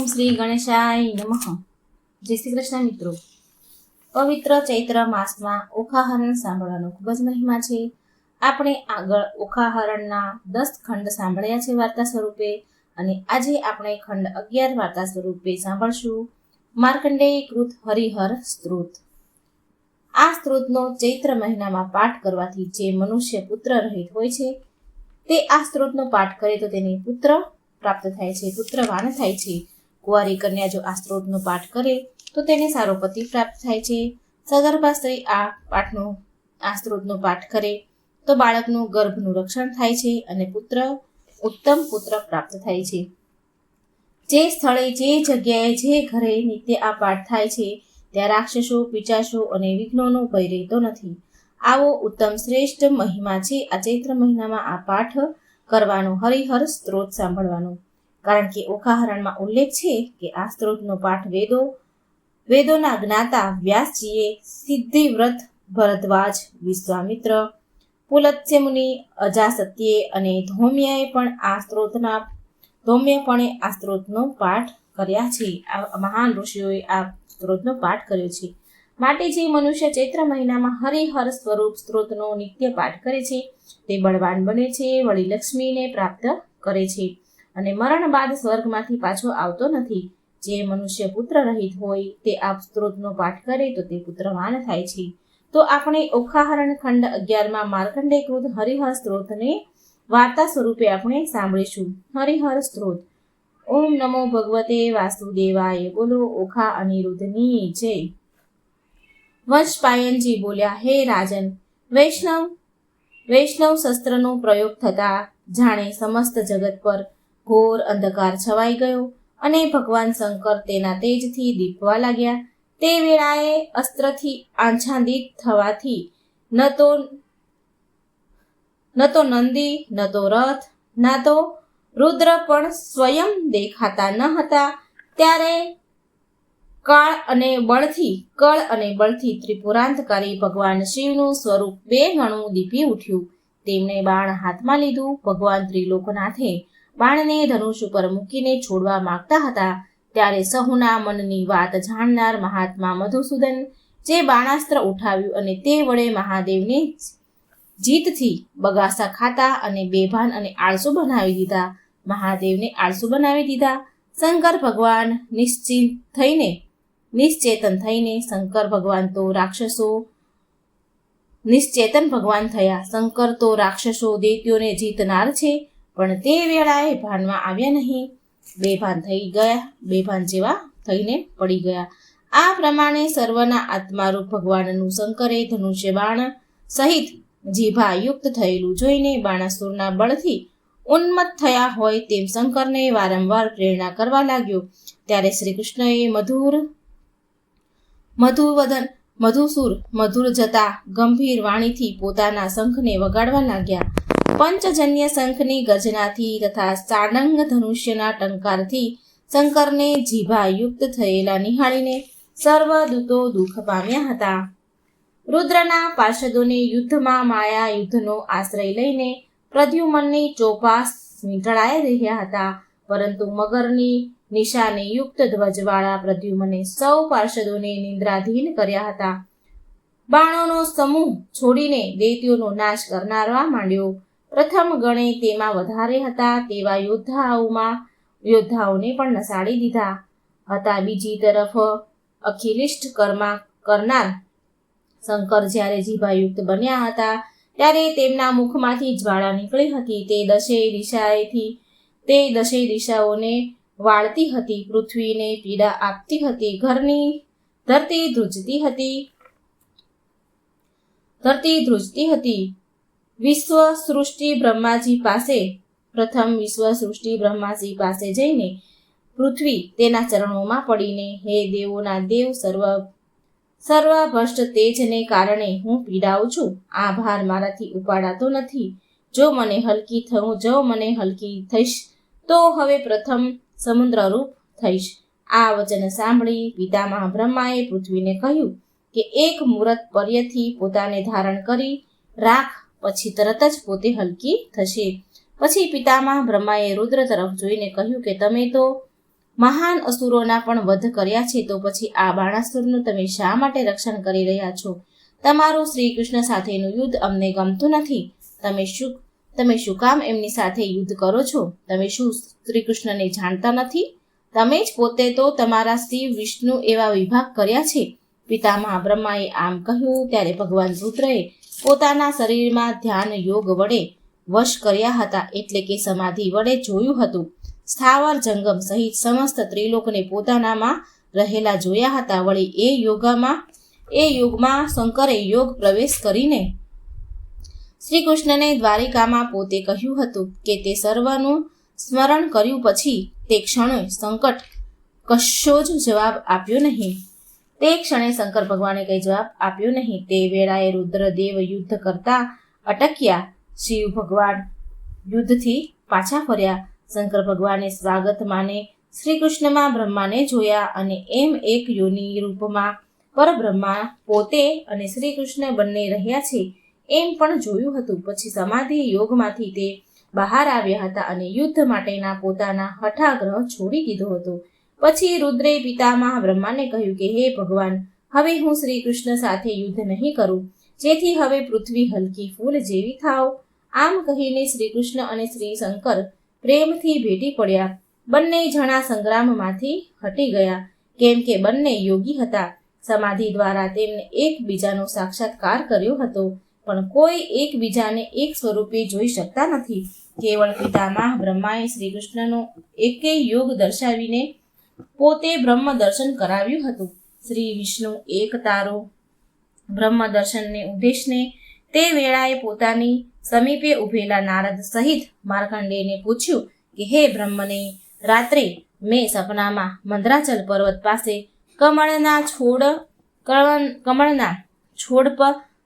ઓમ શ્રી ગણેશાય નમઃ. જય શ્રી કૃષ્ણ મિત્રો. પવિત્ર ચૈત્ર માસમાં ઓખાહરણ સાંભળવાનો ખૂબ જ મહિમા છે. આપણે આગળ ઓખાહરણના 10 ખંડ સાંભળ્યા છે વાર્તા સ્વરૂપે, અને આજે આપણે ખંડ 11 વાર્તા સ્વરૂપે સાંભળશું. માર્કંડેય કૃત હરિહર સ્ત્રોત. આ સ્ત્રોતનો ચૈત્ર મહિનામાં પાઠ કરવાથી જે મનુષ્ય પુત્ર રહિત હોય છે તે આ સ્ત્રોતનો પાઠ કરે તો તેને પુત્ર પ્રાપ્ત થાય છે, પુત્રવાન થાય છે. કુંવારી કન્યા જો આ સ્ત્રોતનો પાઠ કરે તો તેને સારો પતિ પ્રાપ્ત થાય છે. સગર્ભા સ્ત્રી આ સ્ત્રોતનો પાઠ કરે તો બાળકનું ગર્ભનું રક્ષણ થાય છે અને ઉત્તમ પુત્ર પ્રાપ્ત થાય છે. જે સ્થળે, જે જગ્યાએ, જે ઘરે નિત્ય આ પાઠ થાય છે ત્યાં રાક્ષસો, પિચાસો અને વિઘ્નોનો ભય રહેતો નથી. આવો ઉત્તમ શ્રેષ્ઠ મહિમા છે આ ચૈત્ર મહિનામાં આ પાઠ કરવાનો, હરિહર સ્ત્રોત સાંભળવાનો. કારણ કે ઓખાહરણમાં ઉલ્લેખ છે કે આ સ્ત્રોતનો પાઠ વેદોના જ્ઞાતા વ્યાસજીએ, સિદ્ધિવ્રત ભરદ્વાજ, વિશ્વામિત્ર, પુલત્સ્ય મુનિ, અજાસત્યે અને ધૌમ્યપણે આ સ્ત્રોતનો પાઠ કર્યા છે. આ મહાન ઋષિઓએ આ સ્ત્રોતનો પાઠ કર્યો છે. માટે જે મનુષ્ય ચૈત્ર મહિનામાં હરિહર સ્વરૂપ સ્ત્રોતનો નિત્ય પાઠ કરે છે તે બળવાન બને છે, વળી લક્ષ્મીને પ્રાપ્ત કરે છે અને મરણ બાદ સ્વર્ગમાંથી પાછો આવતો નથી. જે મનુષ્ય પુત્ર રહિત હોય તે આ સ્ત્રોતનો પાઠ કરે તો તે પુત્રવાન થાય છે. તો આપણે ઓખાહરણ ખંડ 11માં માર્કંડેયકૃત હરિહર સ્ત્રોતને વાર્તા સ્વરૂપે આપણે સાંભળીશું. હરિહર સ્ત્રોત. ઓમ નમો ભગવતે વાસુદેવાય. બોલો ઓખા અનિરુદ્ધની જય. વંશપાયનજી બોલ્યા, હે રાજન, વૈષ્ણવ શસ્ત્રનો પ્રયોગ થતા જાણે સમસ્ત જગત પર ઘોર અંધકાર છવાઈ ગયો અને ભગવાન શંકર તેના તેજથી દીપવા લાગ્યા. તે વેળાએ અસ્ત્રથી આચ્છાદિત થવાથી ન તો નંદી, ન તો રથ, ના તો રુદ્ર પણ સ્વયં દેખાતા ન હતા. ત્યારે કળ અને બળથી ત્રિપુરાંતકારી ભગવાન શિવનું સ્વરૂપ 2 ગણું દીપી ઉઠ્યું. તેમણે બાણ હાથમાં લીધું. ભગવાન ત્રિલોકનાથે બાણને ધનુષ ઉપર મૂકીને છોડવા માંગતા હતા. ત્યારે સહુના મનની વાત જાણનાર મહાત્મા મધુસૂદન જે બાણાસ્ત્ર ઉઠાવ્યું અને તે વડે મહાદેવને જીતથી બગાસા ખાતા અને બેભાન અને આળસુ બનાવી દીધા. મહાદેવને આળસુ બનાવી દીધા. શંકર ભગવાન નિશ્ચેતન થઈને નિશ્ચેતન ભગવાન થયા. શંકર તો રાક્ષસો દૈત્યોને જીતનાર છે, પણ તે વેળાએ ભાનમાં આવ્યા નહીં. બેભાન જેવા થઈને પડી ગયા. આ પ્રમાણે સર્વના આત્મારૂપ ભગવાનનું શંકરે ધનુષ્ય બાણ સહિત જીભા યુક્ત થયેલું જોઈને બાણાસુરના બળથી ઉન્મત્ત થયા હોય તેમ શંકરને વારંવાર પ્રેરણા કરવા લાગ્યો. ત્યારે શ્રી કૃષ્ણએ મધુર જતા ગંભીર વાણીથી પોતાના શંખને વગાડવા લાગ્યા. પંચજન્ય શંખની ગર્જનાથી તથા સાડંગ ધનુષ્યના ટંકારથી શંકરને જીભા યુક્ત થયેલા નિહાળીને સર્વ દૂતો દુઃખ પામ્યા હતા. રુદ્રના પાર્ષદોને યુદ્ધમાં માયા યુદ્ધનો આશ્રય લઈને પ્રદ્યુમનની ચોપાસ વીંટળાઈ રહ્યા હતા. પરંતુ મગરની નિશાને યુક્ત ધ્વજવાળા પ્રદ્યુમને સૌ પાર્ષદોને નિંદ્રાધીન કર્યા હતા. બાણોનો સમૂહ છોડીને દૈત્યોનો નાશ કરનારવા માંડ્યો. પ્રથમ ગણે તેમાં વધારે હતા તેવા યોદ્ધાઓને પણ નસાડી દીધા હતા. બીજી તરફ અખિલિષ્ટ કર્મા કરનાર શંકર જ્યારે જીભાયુક્ત બન્યા હતા ત્યારે તેમના મુખમાંથી જ્વાળા નીકળી હતી. તે દશેય દિશાઓને વાળતી હતી, પૃથ્વીને પીડા આપતી હતી, ધરતી ધ્રુજતી હતી. વિશ્વ સૃષ્ટિ બ્રહ્માજી પાસે જઈને પૃથ્વી તેના ચરણોમાં પડીને, હે દેવોના દેવ, સર્વભ્રષ્ટ તેજને કારણે હું પીડાઉં છું. આ ભાર મારાથી ઉપાડાતો નથી. જો મને હલકી થઈશ તો હવે પ્રથમ સમુદ્રરૂપ થઈશ. આ વચન સાંભળી પિતામહ બ્રહ્માએ પૃથ્વીને કહ્યું કે એક મુહૂર્ત પર્યથી પોતાને ધારણ કરી રાખ, પછી તરત જ પોતે હલકી થશે. પછી પિતામહ બ્રહ્માએ રુદ્ર તરફ જોઈને કહ્યું કે તમે તો મહાન અસુરોના પણ વધ કર્યા છે, તો પછી આ બાણાસુરનું તમે શા માટે રક્ષણ કરી રહ્યા છો? તમારું શ્રી કૃષ્ણ સાથેનું યુદ્ધ અમને ગમતું નથી. તમે શું કામ એમની સાથે યુદ્ધ કરો છો? તમે શું શ્રી કૃષ્ણને જાણતા નથી? તમે જ પોતે તો તમારા શિવ વિષ્ણુ એવા વિભાગ કર્યા છે. પિતામહ બ્રહ્માએ આમ કહ્યું ત્યારે ભગવાન રુદ્રએ પોતાના શરીરમાં ધ્યાન યોગ વડે વશ કર્યા હતા, એટલે કે સમાધિ વડે જોયું હતું. સ્થાવર જંગમ સહિત સમસ્ત ત્રિલોકને પોતાનામાં રહેલા જોયા હતા. વળી એ યુગમાં શંકરે યોગ પ્રવેશ કરીને શ્રી કૃષ્ણને દ્વારિકામાં પોતે કહ્યું હતું કે તે સર્વનું સ્મરણ કર્યું પછી તે ક્ષણે સંકટ કશો જ જવાબ આપ્યો નહીં. તે ક્ષણે શંકર ભગવાને કઈ જવાબ આપ્યો નહીં. તે વેળાએ રુદ્રદેવ યુદ્ધ કરતા અટક્યા. શિવ ભગવાન યુદ્ધથી પાછા ફર્યા. શંકર ભગવાને સ્વાગત માને શ્રી કૃષ્ણમાં બ્રહ્માને જોયા અને એમ એક યોનિ રૂપમાં પરબ્રહ્મા પોતે અને શ્રી કૃષ્ણ બંને રહ્યા છે એમ પણ જોયું હતું. પછી સમાધિ યોગમાંથી તે બહાર આવ્યા હતા અને યુદ્ધ માટેના પોતાના હઠાગ્રહ છોડી દીધો હતો. પછી રુદ્રે પિતામહ બ્રહ્માને કહ્યું કે હે ભગવાન, હવે હું શ્રી કૃષ્ણ સાથે યુદ્ધ નહીં કરું, જેથી હવે પૃથ્વી હલકી ફૂલ જેવી થાવ. આમ કહીને શ્રી કૃષ્ણ અને શ્રી શંકર પ્રેમથી ભેટી પડ્યા. બંને જણા સંગ્રામમાંથી હટી ગયા, કેમ કે બંને યોગી હતા. સમાધિ દ્વારા તેમને એકબીજાનો સાક્ષાત્કાર કર્યો હતો, પણ કોઈ એકબીજાને એક સ્વરૂપે જોઈ શકતા નથી. કેવળ પિતામહ બ્રહ્માએ શ્રી કૃષ્ણનો એકેય યોગ દર્શાવીને પોતે બ્રહ્મ દર્શન કરાવ્યું હતું. શ્રી વિષ્ણુ એક તારો બ્રહ્મ દર્શનને ઉદ્દેશને તે વેળાએ પોતાની સમીપે ઉભેલા નારદ સહિત માર્કંડેયને પૂછ્યું કે હે બ્રહ્મને, રાત્રે મેં સપનામાં મંદરાચલ પર્વત પાસે કમળના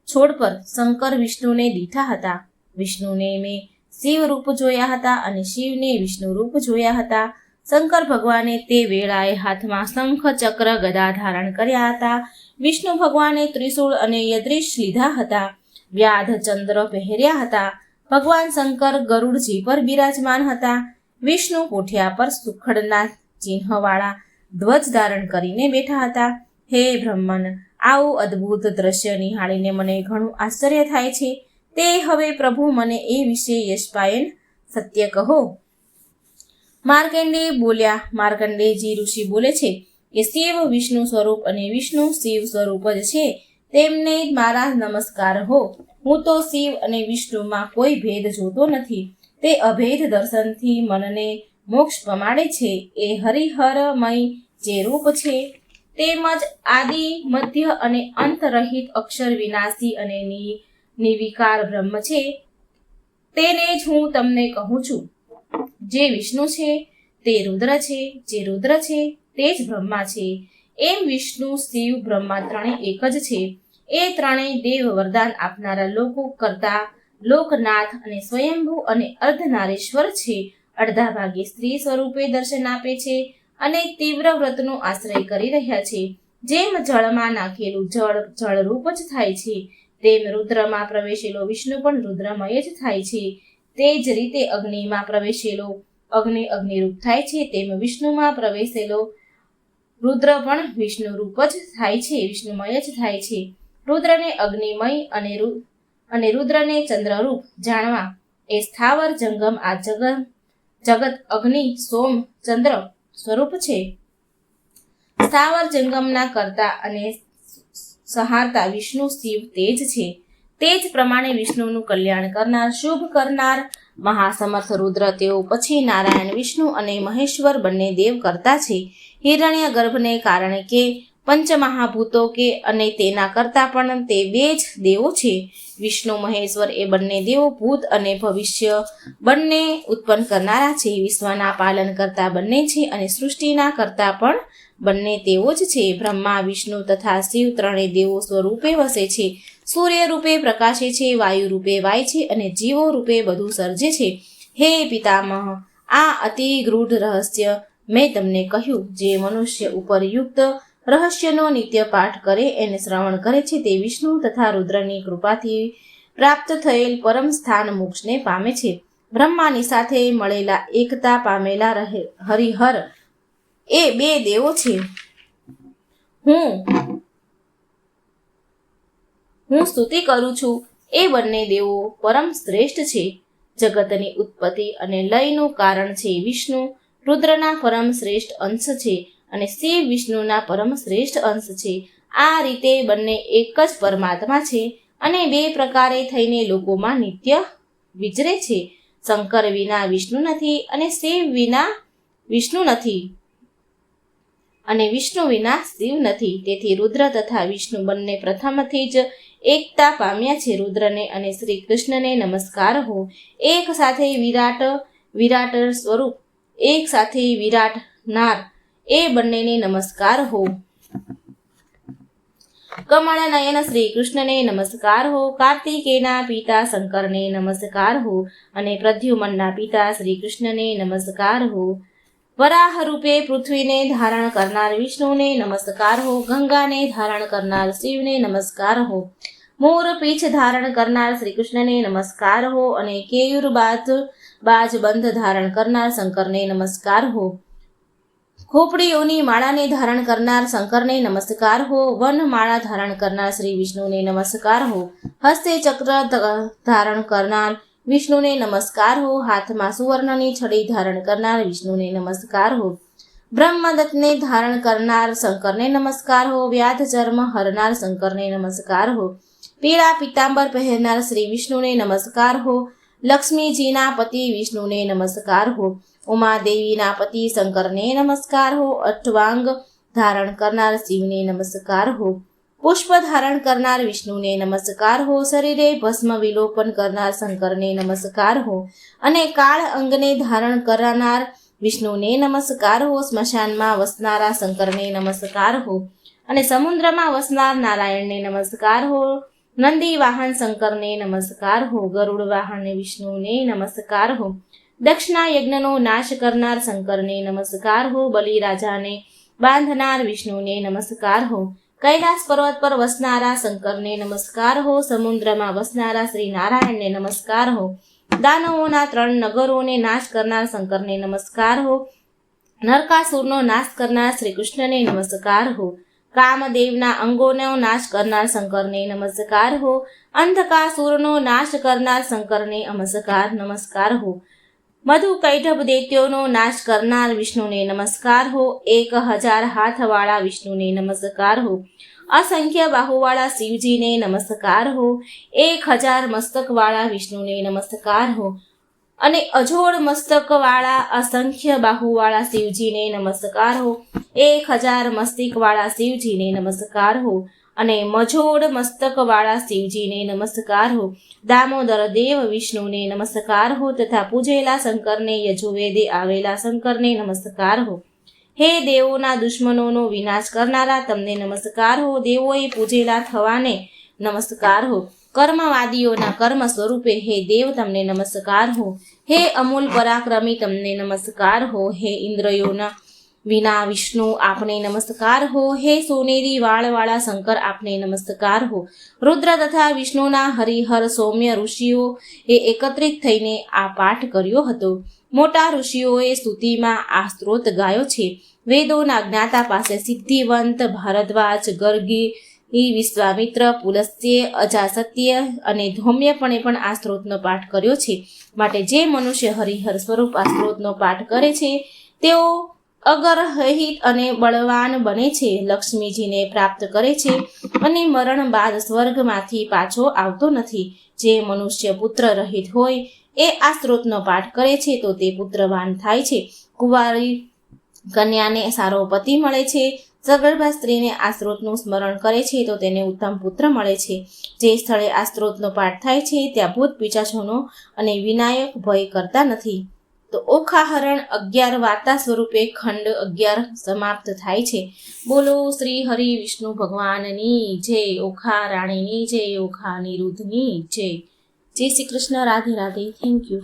છોડ પર શંકર વિષ્ણુને દીઠા હતા. વિષ્ણુને મેં શિવ રૂપ જોયા હતા અને શિવને વિષ્ણુ રૂપ જોયા હતા. શંકર ભગવાને તે વેળાએ હાથમાં શંખ ચક્ર ગદા ધારણ કર્યા હતા. વિષ્ણુ ભગવાને ત્રિશૂળ અને યદ્રીશ લીધા હતા. વ્યાધ ચંદ્ર પહેર્યા હતા. ભગવાન શંકર ગરુડજી પર બિરાજમાન હતા. વિષ્ણુ પોઠિયા પર સુખડના ચિહ્નવાળા ધ્વજ ધારણ કરીને બેઠા હતા. હે બ્રહ્મન, આવું અદ્ભુત દ્રશ્ય નિહાળીને મને ઘણું આશ્ચર્ય થાય છે. તે હવે પ્રભુ મને એ વિશે યશપાયન સત્ય કહો. માર્કંડેય બોલ્યા. માર્કંડેયજી ઋષિ બોલે છે કે શિવ વિષ્ણુ સ્વરૂપ અને વિષ્ણુ શિવ સ્વરૂપ જ છે, તેમને મારા નમસ્કાર હો. હું તો શિવ અને વિષ્ણુમાં કોઈ ભેદ જોતો નથી. તે અભેદ દર્શનથી મનને મોક્ષ પમાડે છે. એ હરિહરમય જે રૂપ છે, તેમજ આદિ મધ્ય અને અંત રહિત અક્ષર વિનાશી અને નિર્વિકાર બ્રહ્મ છે. તેને જ હું તમને કહું છું. જે વિષ્ણુ છે તે રુદ્ર છે, જે રુદ્ર છે તે જ બ્રહ્મા છે. એમ વિષ્ણુ શિવ બ્રહ્મા ત્રણેય એક જ છે. એ ત્રણેય દેવ વરદાન આપનારા લોકો કરતા લોકનાથ અને સ્વયંભૂ અને અર્ધનારેશ્વર છે. અડધા ભાગે સ્ત્રી સ્વરૂપે દર્શન આપે છે અને તીવ્ર વ્રતનો આશ્રય કરી રહ્યા છે. જેમ જળમાં નાખેલું જળ જળરૂપ જ થાય છે, તેમ રુદ્રમાં પ્રવેશેલો વિષ્ણુ પણ રુદ્રમય જ થાય છે. તે જ રીતે અગ્નિમાં પ્રવેશેલો અગ્નિ અગ્નિરૂપ થાય છે, તેમ વિષ્ણુમાં પ્રવેશેલો રુદ્ર પણ વિષ્ણુરૂપ જ થાય છે, વિષ્ણુમય જ થાય છે. રુદ્રને અગ્નિમય અને રુદ્રને ચંદ્રરૂપ જાણવા એ સ્થાવર જંગમ આ જગત અગ્નિ સોમ ચંદ્ર સ્વરૂપ છે. સ્થાવર જંગમના કરતા અને સહારતા વિષ્ણુ શિવ તેજ છે. તે જ પ્રમાણે વિષ્ણુનું કલ્યાણ કરનાર, શુભ કરનાર મહાસમર્થ રુદ્ર, તેઓ પછી નારાયણ, વિષ્ણુ અને મહેશ્વર બંને દેવ કરતા છે. હિરણ્ય ગર્ભને કારણે કે પંચમહાભૂતો કે અને તેના કરતા પણ તે બે જ દેવો છે. વિષ્ણુ મહેશ્વર એ બંને દેવો ભૂત અને ભવિષ્ય બંને ઉત્પન્ન કરનારા છે. વિશ્વના પાલન કરતા બંને છે અને સૃષ્ટિના કરતા પણ બંને તેઓ જ છે. બ્રહ્મા, વિષ્ણુ તથા શિવ ત્રણેય દેવો સ્વરૂપે વસે છે. સૂર્ય રૂપે પ્રકાશે છે, વાયુ રૂપે વાય છે અને જીવો રૂપે બધું સર્જે છે. હે પિતામહ, આ અતિ ગૂઢ રહસ્ય મેં તમને કહ્યું. જે મનુષ્ય ઉપર યુક્ત રહસ્યનો નિત્ય પાઠ કરે એને શ્રવણ કરે છે, તે વિષ્ણુ તથા રુદ્રની કૃપાથી પ્રાપ્ત થયેલ પરમ સ્થાન મોક્ષને પામે છે. બ્રહ્માની સાથે મળેલા એકતા પામેલા હરિહર એ બે દેવો છે. હું સ્તુતિ કરું છું. એ બંને દેવો પરમ શ્રેષ્ઠ છે. જગતની ઉત્પત્તિ અને લયનું કારણ છે વિષ્ણુ. રુદ્રના પરમ શ્રેષ્ઠ અંશ છે અને શિવ વિષ્ણુના પરમ શ્રેષ્ઠ અંશ છે. આ રીતે બંને એક જ પરમાત્મા છે અને બે પ્રકારે થઈને લોકોમાં નિત્ય વિચરે છે. શંકર વિના વિષ્ણુ નથી અને શિવ વિના વિષ્ણુ નથી અને વિષ્ણુ વિના શિવ નથી. તેથી રુદ્ર તથા વિષ્ણુ બંને પ્રથમથી જ એકતા પામ્યા છે. રુદ્રને અને શ્રી કૃષ્ણને નમસ્કાર હો. એક સાથે વિરાટ સ્વરૂપ, એક સાથે વિરાટ નાર, એ બંનેને નમસ્કાર હો. કમળ નયન શ્રી કૃષ્ણને નમસ્કાર હો. કાર્તિકેયના પિતા શંકરને નમસ્કાર હો અને પ્રદ્યુમનના પિતા શ્રી કૃષ્ણને નમસ્કાર હો. વરાહ રૂપે પૃથ્વીને ધારણ કરનાર વિષ્ણુને નમસ્કાર હો. ગંગાને ધારણ કરનાર શિવને નમસ્કાર હો. મોર પીછ ધારણ કરનાર શ્રી કૃષ્ણને નમસ્કાર હો અને કેયુર બાજ બંધ ધારણ કરનાર શંકરને નમસ્કાર હો. ખોપડીઓની માળાને ધારણ કરનાર શંકરને નમસ્કાર હો. વન માળા ધારણ કરનાર શ્રી વિષ્ણુને નમસ્કાર હો. હસ્તે ચક્ર ધારણ કરનાર વિષ્ણુને નમસ્કાર હો. હાથમાં સુવર્ણની છડી ધારણ કરનાર વિષ્ણુને નમસ્કાર હો. બ્રહ્મદત્તને ધારણ કરનાર શંકરને નમસ્કાર હો. વ્યાધ ચર્મ હરનાર શંકરને નમસ્કાર હો. પીળા પિતાંબર પહેરનાર શ્રી વિષ્ણુને નમસ્કાર હો. લક્ષ્મીજીના પતિ વિષ્ણુને નમસ્કાર હો. ઉમાદેવીના પતિ શંકરને નમસ્કાર હો. અષ્ટવાંગ ધારણ કરનાર શિવને નમસ્કાર હો. પુષ્પ ધારણ કરનાર વિષ્ણુને નમસ્કાર હો. શરીરે ભસ્મ વિલોપન કરનાર શંકરને નમસ્કાર હો અને કાળ અંગને ધારણ કરનાર વિષ્ણુને નમસ્કાર હો. સ્મશાનમાં વસનારા શંકરને નમસ્કાર હો અને સમુદ્રમાં વસનાર નારાયણને નમસ્કાર હો. નંદી વાહન શંકરને નમસ્કાર હો. ગરુડ વાહન વિષ્ણુને નમસ્કાર હો. દક્ષના યજ્ઞનો નાશ કરનાર શંકરને નમસ્કાર હો. બલિરાજાને બાંધનાર વિષ્ણુને નમસ્કાર હો. કૈલાસ પર્વત પર વસનારા શંકરને નમસ્કાર હો. સમુદ્રમાં વસનારા શ્રી નારાયણને નમસ્કાર હો. દાનવોના 3 નગરોને નાશ કરનાર શંકરને નમસ્કાર હો. નરકાસુરનો નાશ કરનાર શ્રી કૃષ્ણને નમસ્કાર હો. કામદેવના અંગોનો નાશ કરનાર શંકરને નમસ્કાર હો. અંધકાસુરનો નાશ કરનાર શંકરને નમસ્કાર હો. મધુ કૈઢબ દૈત્યોનો નાશ કરનાર વિષ્ણુને નમસ્કાર હો. 1000 હાથવાળા વિષ્ણુને નમસ્કાર હો. અસંખ્ય બાહુવાળા શિવજીને નમસ્કાર હો. 1000 મસ્તકવાળા વિષ્ણુને નમસ્કાર હો અને અજોડ મસ્તકવાળા અસંખ્ય બાહુવાળા શિવજીને નમસ્કાર હો. 1000 મસ્તિકવાળા શિવજીને નમસ્કાર હો અને મજોડ મસ્તકવાળા શિવજીને નમસ્કાર હો. દામોદર દેવ વિષ્ણુને નમસ્કાર હો તથા પૂજેલા શંકરને યજુર્વેદે આવેલા શંકરને નમસ્કાર હો. હે દેવોના દુશ્મનોનો વિનાશ કરનારા તમને નમસ્કાર હો. દેવોએ પૂજેલા થવાને નમસ્કાર હો. કર્મવાદીઓના કર્મ સ્વરૂપે હે દેવ તમને નમસ્કાર હો. હે અમૂલ પરાક્રમી તમને નમસ્કાર હો. હે ઇન્દ્રિયોના વિના વિષ્ણુ આપને નમસ્કાર હો. હે સોનેરી વાળવાળા શંકર આપને નમસ્કાર હો. રુદ્ર તથા વિષ્ણુના હરિહર સૌમ્ય ઋષિઓ એ એકત્રિત થઈને આ પાઠ કર્યો હતો. મોટા ઋષિઓએ સ્તુતિમાં આ સ્ત્રોત ગાયો છે. વેદોના જ્ઞાતા પાસે સિદ્ધિવંત ભારદ્વાજ, ગર્ગી, વિશ્વામિત્ર, પુલસ્ત્ય, અજાસત્ય અને ધૌમ્યપણે પણ આ સ્ત્રોતનો પાઠ કર્યો છે. માટે જે મનુષ્ય હરિહર સ્વરૂપ આ સ્ત્રોતનો પાઠ કરે છે તેઓ અગરહિત અને બળવાન બને છે, લક્ષ્મીજીને પ્રાપ્ત કરે છે અને મરણ બાદ સ્વર્ગમાંથી પાછો આવતો નથી. જે મનુષ્ય પુત્ર રહિત હોય એ આ સ્ત્રોતનો પાઠ કરે છે તો તે પુત્રવાન થાય છે. કુંવારી કન્યાને સારો પતિ મળે છે. સગર્ભા સ્ત્રીને આ સ્ત્રોતનું સ્મરણ કરે છે તો તેને ઉત્તમ પુત્ર મળે છે. જે સ્થળે આ સ્ત્રોતનો પાઠ થાય છે ત્યાં ભૂત પિશાચોનો અને વિનાયક ભય કરતા નથી. તો ઓખાહરણ 11 વાર્તા સ્વરૂપે ખંડ 11 સમાપ્ત થાય છે. બોલો શ્રી હરિ વિષ્ણુ ભગવાનની જય. ઓખા રાણીની જય. ઓખા નિરુદ્ધની જય. જય શ્રી કૃષ્ણ. રાધે રાધે. Thank you.